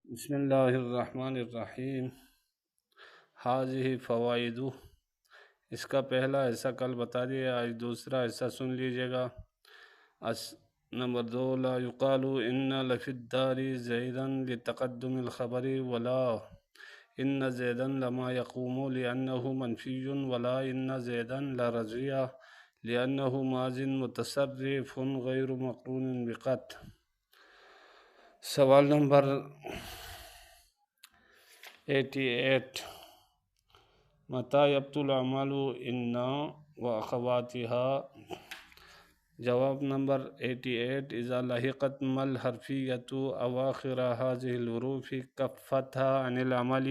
بسم اللہ الرحمن الرحیم حاضہ فوائد، اس کا پہلا حصہ کل بتا دیا، آج دوسرا حصہ سن لیجیے گا۔ نمبر 2، لا یقال ان لفی الدار زیدا لتقدم الخبر ولا ان زیدا لما یقوم لأنه منفی ولا ان زیدا لرضی لأنه ماض متصرف غیر مقرون بقط۔ سوال نمبر 88، متى يبطل العمل ان واخواتها؟ جواب نمبر 88، اذا لحقت ما الحرفیۃ اواخر هذه الحروف کفتها عن العمل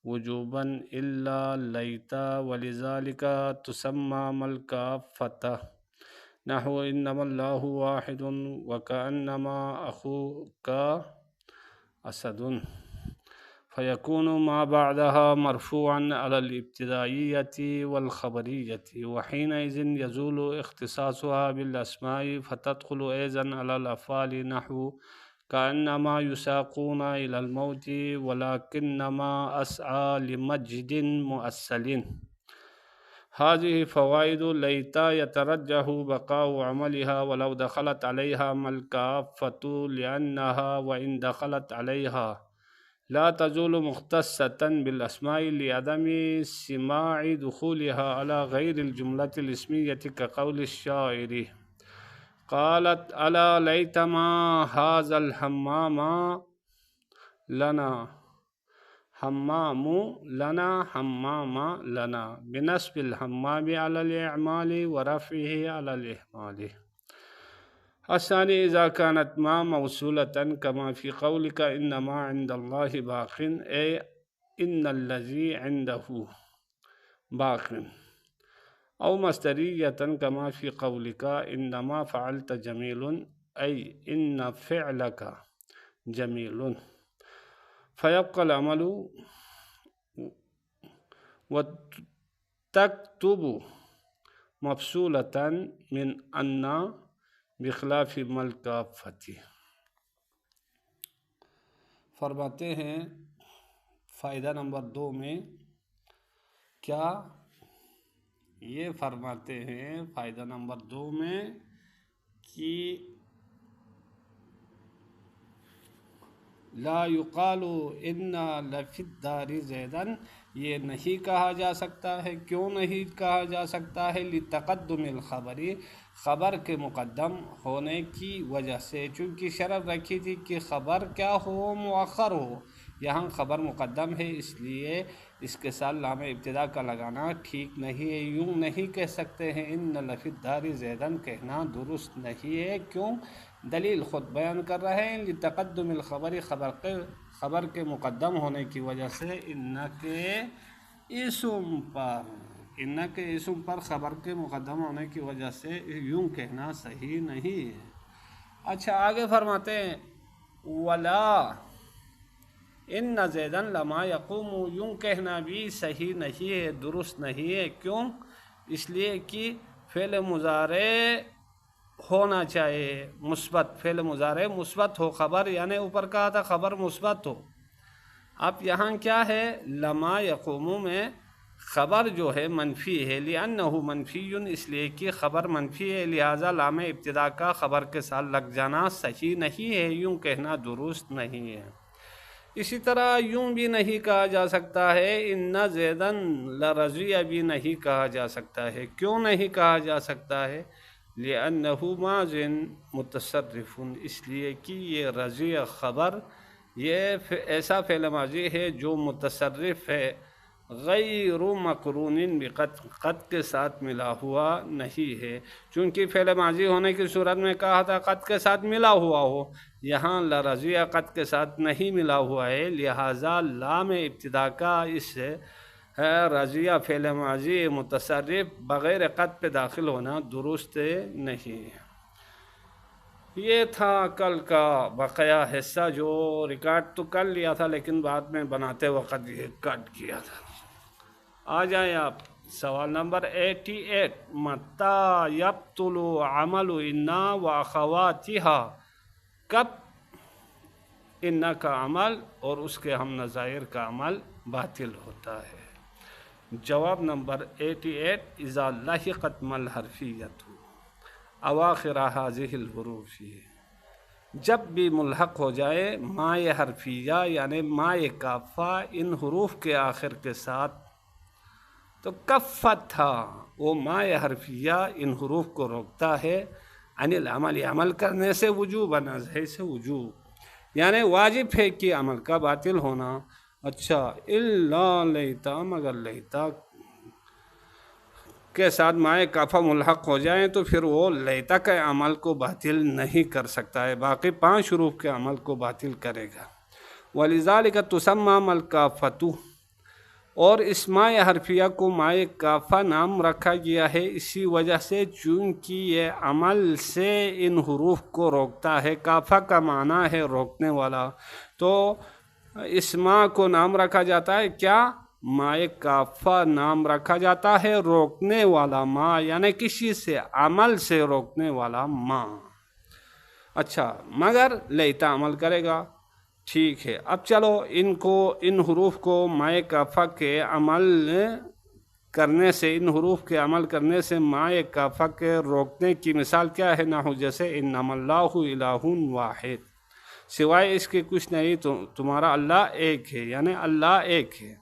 وجوبا الا لیت، ولذلك تسمى ما الکافۃ، نحو انما الله واحد وكأنما اخوك اسد، فيكون ما بعدها مرفوعا على الابتدائية والخبرية، وحينئذ يزول اختصاصها بالأسماء فتدخل أيضا على الأفعال، نحو كأنما يساقون إلى الموت ولكنما أسعى لمجد مؤصل۔ هذه فوائد ليت يترجح بقاء عملها ولو دخلت عليها ما الكافة، لأنها وإن دخلت عليها لا تزول مختصة بالأسماء لعدم سماع دخولها على غير الجملة الاسمية، كقول الشاعر قالت ألا ليتما هذا الحمام لنا حمام لنا، بنسب الحمام على الإعمال ورفعه على الإهمال۔ الثاني، إذا كانت ما موصولة كما في قولك إنما عند الله باق، أي إن الذي عنده باق، أو مصدرية كما في قولك إنما فعلت جميل، أي إن فعلك جميل، فيبقى العمل وتكتب مفصولة من أن بخلاف ملکافتی۔ فرماتے ہیں فائدہ نمبر 2 میں کیا یہ فرماتے ہیں فائدہ نمبر 2 میں کہ لا یقال ان لفی الدار زیدا، یہ نہیں کہا جا سکتا ہے، کیوں نہیں کہا جا سکتا ہے؟ لتقدم الخبری، خبر کے مقدم ہونے کی وجہ سے، چونکہ شرط رکھی تھی کہ خبر کیا ہو، مؤخر ہو، یہاں خبر مقدم ہے، اس لیے اس کے ساتھ لام ابتدا کا لگانا ٹھیک نہیں ہے۔ یوں نہیں کہہ سکتے ہیں ان لفی الدار زیدن، کہنا درست نہیں ہے۔ کیوں؟ دلیل خود بیان کر رہے ہیں، لتقدم الخبر، خبر کے مقدم ہونے کی وجہ سے، ان کے اسم پر خبر کے مقدم ہونے کی وجہ سے یوں کہنا صحیح نہیں ہے۔ اچھا آگے فرماتے ہیں ولا ان زیدن لما یقوم، یوں کہنا بھی صحیح نہیں ہے، درست نہیں ہے۔ کیوں؟ اس لیے کہ فعل مضارع ہونا چاہیے مثبت، فعل مضارع مثبت ہو، خبر یعنی اوپر کہا تھا خبر مثبت ہو۔ اب یہاں کیا ہے؟ لما یقوم میں خبر جو ہے منفی ہے، لأنه منفی، اس لیے کہ خبر منفی ہے، لہذا لام ابتدا کا خبر کے ساتھ لگ جانا صحیح نہیں ہے، یوں کہنا درست نہیں ہے۔ اسی طرح یوں بھی نہیں کہا جا سکتا ہے ان زیدن لرضی، بھی نہیں کہا جا سکتا ہے۔ کیوں نہیں کہا جا سکتا ہے؟ لأنه ماض متصرف، اس لیے کہ یہ رضی خبر یہ ایسا فعل ماضی ہے جو متصرف ہے، غیر مقرون بقط، قط کے ساتھ ملا ہوا نہیں ہے۔ چونکہ فعل ماضی ہونے کی صورت میں کہا تھا قط کے ساتھ ملا ہوا ہو، یہاں لرضی قط کے ساتھ نہیں ملا ہوا ہے، لہٰذا لام ابتدا کا اس رضیہ فعل ماضی متصرف بغیر قط پہ داخل ہونا درست نہیں ہے۔ یہ تھا کل کا بقیہ حصہ، جو ریکارڈ تو کر لیا تھا لیکن بعد میں بناتے وقت یہ کٹ کیا تھا۔ آ جائیں آپ سوال نمبر 88، متى يبطل عمل ان واخواتها، کب انہ کا عمل اور اس کے ہم نظائر کا عمل باطل ہوتا ہے۔ جواب نمبر 88 اذا لحقت مل حرفیت اواخر هذه الحروف، جب بھی ملحق ہو جائے مائے حرفیہ یعنی مائے کافہ ان حروف کے آخر کے ساتھ، تو کفت تھا وہ مائے حرفیہ ان حروف کو روکتا ہے عن العمل عمل کرنے سے، وجوباً ازہی سے وجوب یعنی واجب ہے کہ عمل کا باطل ہونا۔ اچھا الا لیتا، مگر لیتا کے ساتھ مائے کافہ ملحق ہو جائیں تو پھر وہ لیتا کے عمل کو باطل نہیں کر سکتا ہے، باقی 5 حروف کے عمل کو باطل کرے گا۔ وَلِذَلِكَ تُسَمَّى الْكَافَةُ، اور اس مائے حرفیہ کو مائے کافہ نام رکھا گیا ہے اسی وجہ سے چونکہ یہ عمل سے ان حروف کو روکتا ہے۔ کافہ کا معنی ہے روکنے والا، تو اس ماء کو نام رکھا جاتا ہے کیا؟ مائے کافہ نام رکھا جاتا ہے روکنے والا ماء، یعنی کسی سے عمل سے روکنے والا ماء۔ اچھا مگر لیتا عمل کرے گا، ٹھیک ہے۔ اب چلو ان حروف کو مائے کافہ کے عمل کرنے سے، ان حروف کے عمل کرنے سے مائے کافہ کے روکنے کی مثال کیا ہے؟ نحو جیسے انما اللہ الہ واحد، سوائے اس کے کچھ نہیں، تمہارا اللہ ایک ہے، یعنی اللہ ایک ہے۔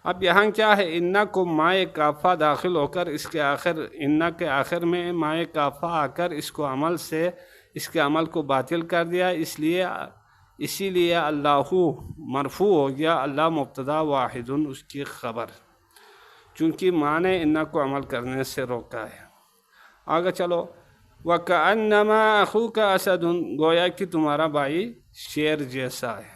اب یہاں کیا ہے؟ انہ کو مائے کافہ داخل ہو کر اس کے آخر، انہ کے آخر میں مائے کافہ آ کر اس کو عمل سے، اس کے عمل کو باطل کر دیا، اسی لیے اللہ مرفوع ہو گیا، اللہ مبتدا واحد اس کی خبر، چونکہ ماں نے انہ کو عمل کرنے سے روکا ہے۔ آگے چلو، وَكَأَنَّمَا أَخُوكَ أَسَدٌ، گویا کہ تمہارا بھائی شیر جیسا ہے۔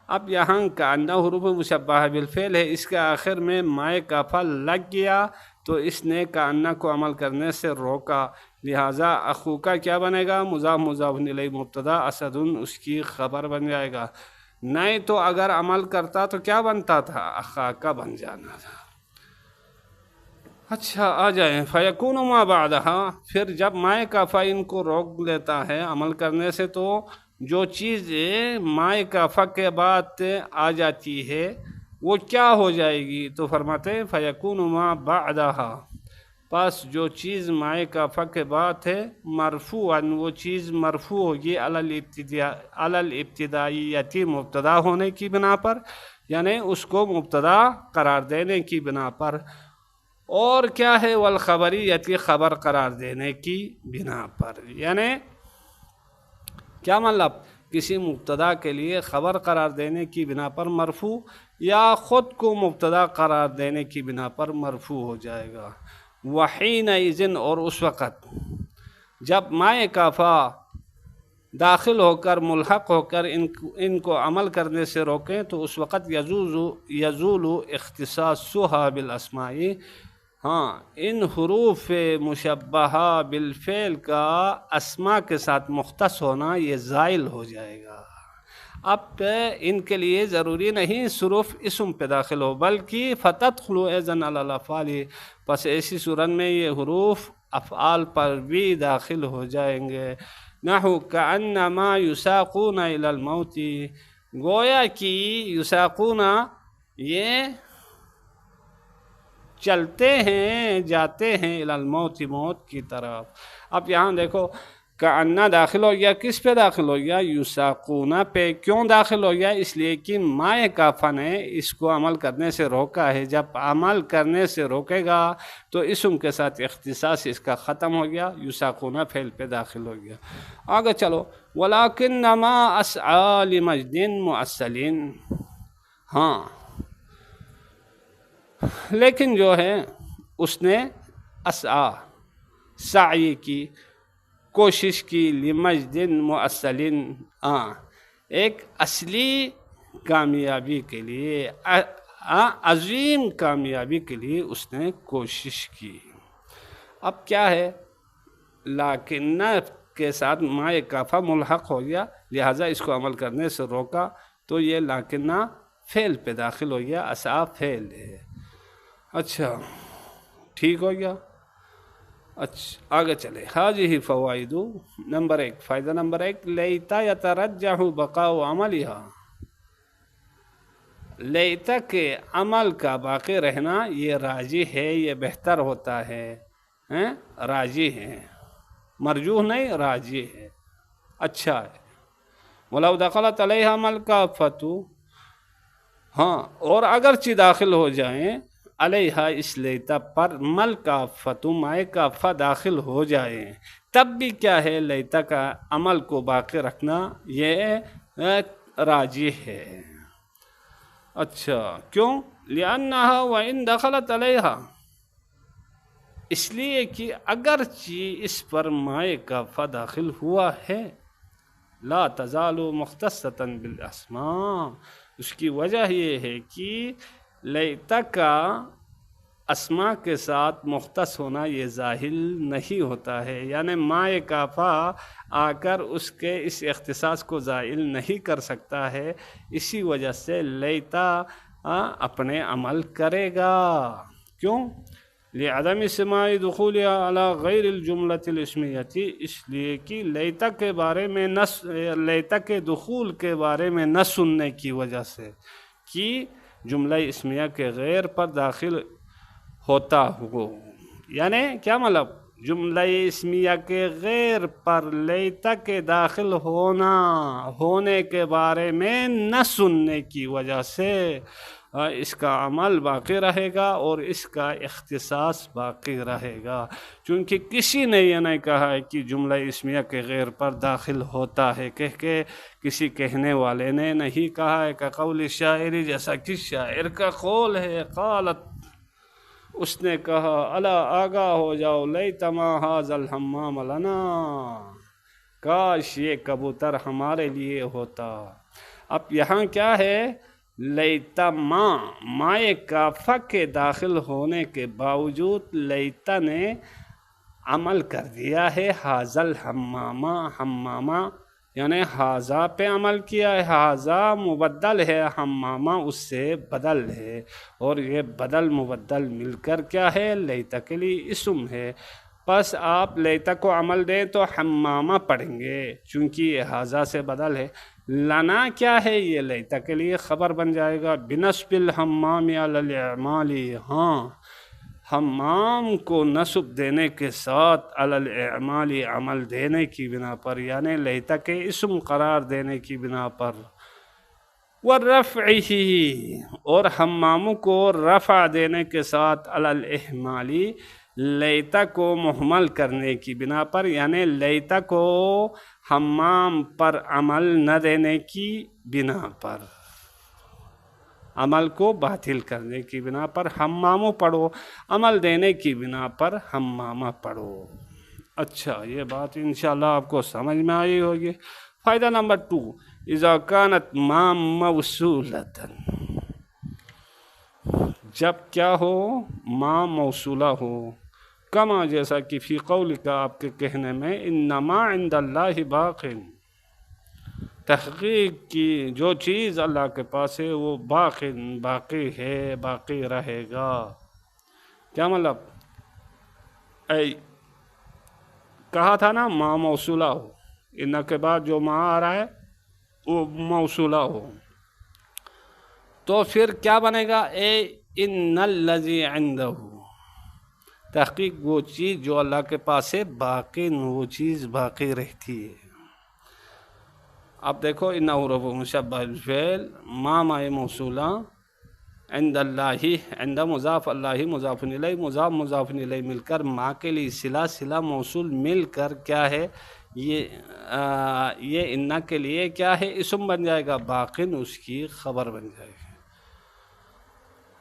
اب یہاں کأنہ حروف مشبہہ بالفعل ہے، اس کے آخر میں مائے کافہ لگ گیا تو اس نے کأنہ کو عمل کرنے سے روکا، لہٰذا اخوکا کیا بنے گا؟ مضاف مضاف الیہ مبتدا، اسد اس کی خبر بن جائے گا۔ نہیں تو اگر عمل کرتا تو کیا بنتا تھا؟ اخاکا بن جانا تھا۔ اچھا آ جائیں، فیکون ما بعدہا، پھر جب مائے کافہ ان کو روک لیتا ہے عمل کرنے سے تو جو چیز مائے کافہ کے بعد آ جاتی ہے وہ کیا ہو جائے گی؟ تو فرماتے ہیں فیکون ما بعدہا، پس جو چیز مائے کافہ کے بعد ہے مرفوعاً، وہ چیز مرفوع ہوگی علی الابتدائیتی، مبتدا ہونے کی بنا پر، یعنی اس کو مبتدا قرار دینے کی بنا پر، اور کیا ہے؟ والخبریتی، خبر قرار دینے کی بنا پر، یعنی کیا مطلب؟ کسی مبتدا کے لیے خبر قرار دینے کی بنا پر مرفوع، یا خود کو مبتدا قرار دینے کی بنا پر مرفوع ہو جائے گا۔ وحینئذ، اور اس وقت جب مائے کافہ داخل ہو کر ملحق ہو کر ان کو عمل کرنے سے روکیں تو اس وقت یزول اختصاصها بالاسماء، ہاں ان حروف مشبہہ بالفعل کا اسماء کے ساتھ مختص ہونا یہ زائل ہو جائے گا۔ اب ان کے لیے ضروری نہیں صرف اسم پہ داخل ہو، بلکہ فتدخل ایضاً علی الافعال، پس ایسی صورت میں یہ حروف افعال پر بھی داخل ہو جائیں گے۔ نحو کأنما یساقون الی الموت، گویا کہ یساقون یہ چلتے ہیں، جاتے ہیں الی الموت، موت کی طرف۔ اب یہاں دیکھو کأنہ داخل ہو گیا، کس پہ داخل ہو گیا؟ یساقون پہ۔ کیوں داخل ہو گیا؟ اس لیے کہ مائے کافہ نے اس کو عمل کرنے سے روکا ہے، جب عمل کرنے سے روکے گا تو اسم کے ساتھ اختصاص اس کا ختم ہو گیا، یساقون فعل پہ داخل ہو گیا۔ آگے چلو، وَلَكِنَّمَا أَسْعَى لِمَجْدٍ مُؤَصَّلٍ، ہاں لیکن جو ہے اس نے سعی کی، کوشش کی، لمجد مؤصل، ایک اصلی کامیابی کے لیے، عظیم کامیابی کے لیے اس نے کوشش کی۔ اب کیا ہے؟ لیکن کے ساتھ مائے کافہ ملحق ہو گیا، لہٰذا اس کو عمل کرنے سے روکا، تو یہ لیکن فعل پہ داخل ہو گیا، اسعی فعل ہے۔ اچھا ٹھیک ہو گیا۔ اچھا آگے چلے. حاضی فوائد. نمبر 1 فائدہ نمبر 1 لیتا یترجح بقاء عملها. لیتا کے عمل کا باقی رہنا یہ راجی ہے، یہ بہتر ہوتا ہے، راجی ہے، مرجوح نہیں راجی ہے، اچھا ہے. ولو دخلت علیہ ملکافۃ. ہاں اور اگرچہ داخل ہو جائیں علیہ اس لیتا پر ملکافۃ مائے کافہ داخل ہو جائیں، تب بھی کیا ہے لیتا کا عمل کو باقی رکھنا یہ راجی ہے. اچھا کیوں؟ لأنہا وإن دخلت علیہا، اس لیے کہ اگرچہ اس پر مائے کافہ داخل ہوا ہے، لا تزال مختصة بالاسماء، اس کی وجہ یہ ہے کہ لیتا کا اسماء کے ساتھ مختص ہونا یہ ظاہر نہیں ہوتا ہے، یعنی مائے کافہ آ کر اس کے اس اختصاص کو زائل نہیں کر سکتا ہے، اسی وجہ سے لیتا اپنے عمل کرے گا. کیوں؟ لعدم سماع دخولها على غیر الجملۃ الاسمیۃ، اس لیے کہ لیتا کے بارے میں لیتا کے دخول کے بارے میں نہ سننے کی وجہ سے کہ جملہ اسمیہ کے غیر پر داخل ہوتا ہو. یعنی کیا مطلب؟ جملہ اسمیہ کے غیر پر لیتا کے داخل ہونے کے بارے میں نہ سننے کی وجہ سے اس کا عمل باقی رہے گا اور اس کا اختصاص باقی رہے گا، چونکہ کسی نے یہ نہیں کہا ہے کہ جملہ اسمیہ کے غیر پر داخل ہوتا ہے، کہ کسی کہنے والے نے نہیں کہا ہے. کہ قول شاعری، جیسا کہ شاعر کا قول ہے، قالت، اس نے کہا، الا آگاہ ہو جاؤ، لیت ما ھذا الحمام لنا، کاش یہ کبوتر ہمارے لیے ہوتا. اب یہاں کیا ہے؟ لیتا مائے کافہ کے داخل ہونے کے باوجود لیتا نے عمل کر دیا ہے ھذا حمامہ یعنی ھذا پہ عمل کیا ہے. ھذا مبدل ہے، حمامہ اس سے بدل ہے، اور یہ بدل مبدل مل کر کیا ہے؟ لیتا کے لیے اسم ہے. پس آپ لیتا کو عمل دیں تو حمامہ پڑھیں گے، چونکہ یہ ھذا سے بدل ہے. لنا کیا ہے؟ یہ لیتا کے لیے خبر بن جائے گا. بنصب الحمام علی الاعمال، ہاں حمام کو نصب دینے کے ساتھ علی الاعمال عمل دینے کی بنا پر، یعنی لیتا کے اسم قرار دینے کی بنا پر. ورفعہ، اور حمام کو رفع دینے کے ساتھ علی الاہمال لیتا کو محمل کرنے کی بنا پر، یعنی لیتا کو حمام پر عمل نہ دینے کی بنا پر، عمل کو باطل کرنے کی بنا پر حمامو پڑھو، عمل دینے کی بنا پر حمامہ پڑھو. اچھا یہ بات انشاءاللہ آپ کو سمجھ میں آئی ہوگی. فائدہ نمبر 2 اذا كانت ما موصولۃ، جب کیا ہو؟ ما موصولہ ہو. کما جیسا کہ فی قول کا آپ کے کہنے میں، انما عند اللہ باق، تحقیق کی جو چیز اللہ کے پاس ہے وہ باقی ہے، باقی رہے گا. کیا مطلب؟ کہا تھا نا ما موصولہ ہو، ان کے بعد جو ما آ رہا ہے وہ موصولہ ہو، تو پھر کیا بنے گا؟ ان الذی عنده، تحقیق وہ چیز جو اللہ کے پاس ہے باقی، وہ چیز باقی رہتی ہے. اب دیکھو انہ حروف مشبہ بالفعل، ما مائے موصولہ، عند اللہ، عند مضاف، اللہ مضاف الیہ، مضاف الیہ مل کر ما کے لیے صلہ موصول مل کر کیا ہے؟ یہ انہ کے لیے کیا ہے؟ اسم بن جائے گا، باقین اس کی خبر بن جائے گی.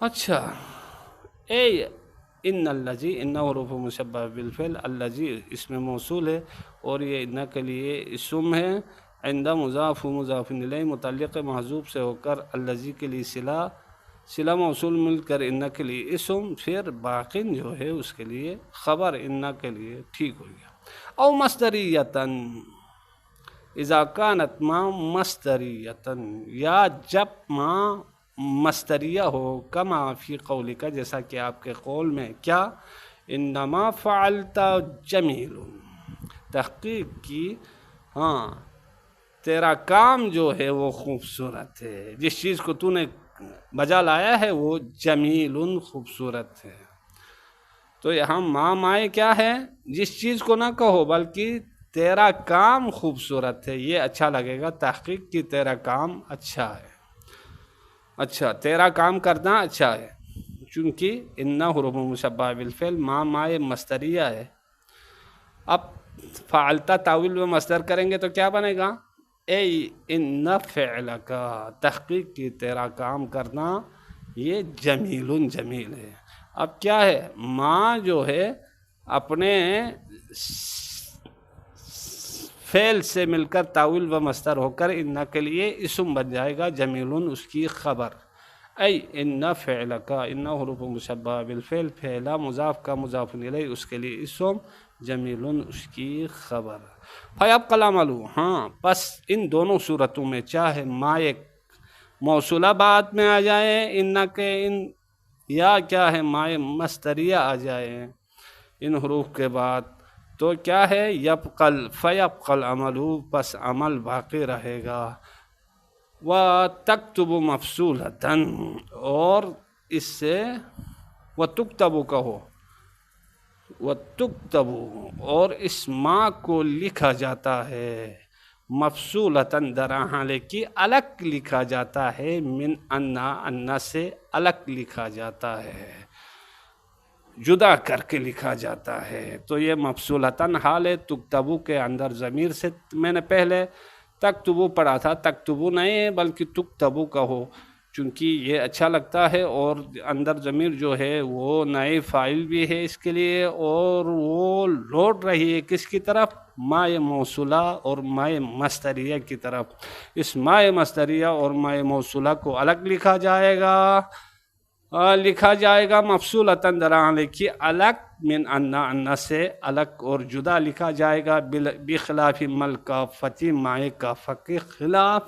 اچھا ان الذی، انہ حروف مشبہ بالفعل، الذی اس میں موصول ہے اور یہ انہ کے لیے اسم ہے. عند مضاف الیہ متعلق محذوف سے ہو کر الذی کے لیے صلہ موصول مل کر انہ کے لیے اسم، پھر باقین جو ہے اس کے لیے خبر، انہ کے لیے. ٹھیک ہو گیا. او مصدریتاً، اذا كانت ما مصدریتاً، یا جب ما مصدریہ ہو، کما فی قولک، جیسا کہ آپ کے قول میں، کیا؟ انما فعلت جمیل، تحقیق کی ہاں تیرا کام جو ہے وہ خوبصورت ہے، جس چیز کو تو نے بجا لایا ہے وہ جمیل خوبصورت ہے۔ تو یہاں ما مائے کیا ہے، جس چیز کو نہ کہو بلکہ تیرا کام خوبصورت ہے، یہ اچھا لگے گا، تحقیق کی تیرا کام اچھا ہے، اچھا تیرا کام کرنا اچھا ہے، چونکہ انہ حروف مشبہ بالفعل، ما مائے مصدریہ ہے۔ اب فعلتا تاویل میں مصدر کریں گے تو کیا بنے گا، اے ان فعلک، تحقیق کی تیرا کام کرنا یہ جمیل جمیل ہے۔ اب کیا ہے، ما جو ہے اپنے فعل سے مل کر تاویل و مصدر ہو کر انہ کے لیے اسم بن جائے گا، جمیل اس کی خبر، ای ان فعلک، انہ حروف مشبہ بالفعل، فعلہ مضاف کا مضاف الیہ اس کے لیے اسم، جمیل اس کی خبر۔ فیبقی العمل، ہاں پس ان دونوں صورتوں میں چاہے ما ایک موصولہ بعد میں آ جائے انہ کے ان، یا کیا ہے ما مصدریہ آ جائے ان حروف کے بعد، تو کیا ہے فیبقی العمل، پس عمل باقی رہے گا، وَتَكْتُبُ مَفْصُولَةً، اور اس سے وَتُكْتَبُ کہو، وَتُكْتَبُ، اور اس ما کو لکھا جاتا ہے، مفصولتاً در حالے کی الگ لکھا جاتا ہے، من انا سے الگ لکھا جاتا ہے، جدا کر کے لکھا جاتا ہے۔ تو یہ مفصولتاً حال ہے، تکتبو کے اندر ضمیر سے، میں نے پہلے تکتبو پڑھا تھا، تکتبو نہیں ہے بلکہ تکتبو کہو، چونکہ یہ اچھا لگتا ہے، اور اندر ضمیر جو ہے وہ نائب فاعل بھی ہے اس کے لیے، اور وہ لوٹ رہی ہے کس کی طرف، ما موصولہ اور ما مصدریہ کی طرف۔ اس ما مصدریہ اور ما موصولہ کو الگ لکھا جائے گا، مفصولتاً در حالے کی الگ، من انا سے الگ اور جدا لکھا جائے گا، بخلاف مل کافتی، مائے کافہ کے خلاف،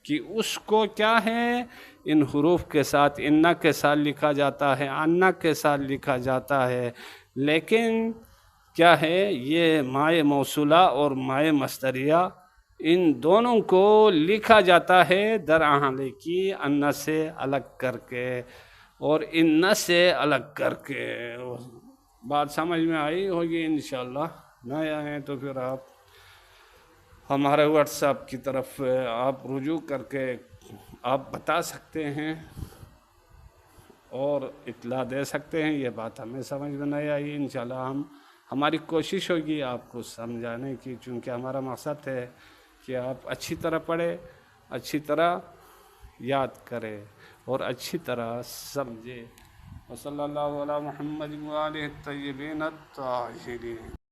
کہ اس کو کیا ہے ان حروف کے ساتھ، انہ کے ساتھ لکھا جاتا ہے، انہ کے ساتھ لکھا جاتا ہے، لیکن کیا ہے یہ مائے موصولہ اور مائے مصدریہ ان دونوں کو لکھا جاتا ہے در حالے کی انہ سے الگ کر کے اور انہ سے الگ کر کے۔ بات سمجھ میں آئی ہوگی انشاءاللہ، نہ آئے تو پھر آپ ہمارے واٹس ایپ کی طرف آپ رجوع کر کے آپ بتا سکتے ہیں اور اطلاع دے سکتے ہیں، یہ بات ہمیں سمجھ میں نہیں آئی، انشاءاللہ ہماری کوشش ہوگی آپ کو سمجھانے کی، چونکہ ہمارا مقصد ہے کہ آپ اچھی طرح پڑھیں، اچھی طرح یاد کریں اور اچھی طرح سمجھیں۔ وصلی اللہ علی محمد وآلہ الطیبین الطاہرین۔